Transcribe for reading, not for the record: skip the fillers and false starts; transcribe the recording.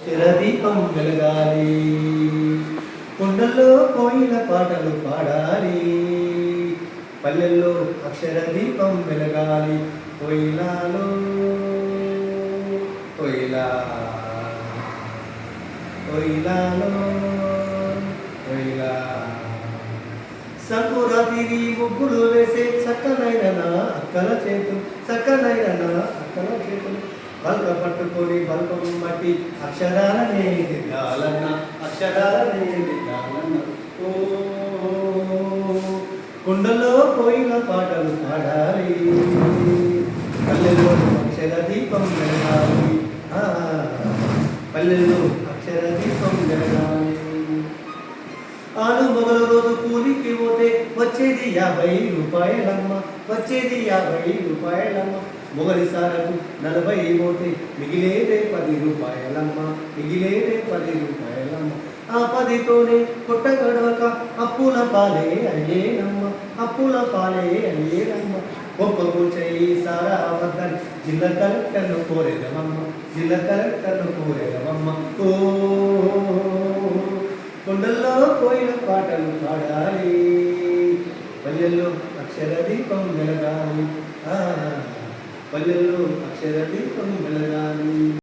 చిరదీపం వెలగాలి, కొండల్లో కోయిల పాటలు పాడాలి, పల్లెల్లో అక్షర దీపం వెలగాలి. కోయిలాలో కోయిలా కోయిలాలో కోయిలా సంకురాతిరి ముగ్గులు వేసే చక్కనైన నా అక్కల చేతులు, చక్కనైన నా అక్కల చేతులు బల్క పట్టుకొని బల్కం బట్టి అక్షరాలనే దిద్దాలన్న, అక్షరాలనే దిద్దాలన్న. ఓ కుండలో కోయిల పాటలు పాడాలి, పల్లెల్లో అక్షర దీపం వెలగాలి, పల్లెల్లో అక్షర దీపం వెలగాలి. ఆలు మొగలు రోజు కూలికి పోతే వచ్చేది 50 రూపాయలమ్మ, వచ్చేది 50 రూపాయలమ్మ. మొగలి సారకు 40 పోతే మిగిలేదే 10 రూపాయలమ్మ, మిగిలేదే 10 రూపాయలమ్మ. ఆ 10తోనే కొట్ట గడవక అప్పుల పాలే అయ్యేనమ్మ, అప్పుల పాలే అయ్యేనమ్మ. గొప్ప కూర్చయి సారా వద్దని జిల్లా కలెక్టర్ను కోరేదమమ్మ, జిల్లా కలెక్టర్ను కోరేదమమ్మ. ఓ కొండల్లో కోయిల పాటలు పాడాలి, పల్లెల్లో అక్షర దీపం వెలగాలి, పల్లెల్లో అక్షర దీపం వెలగాలి.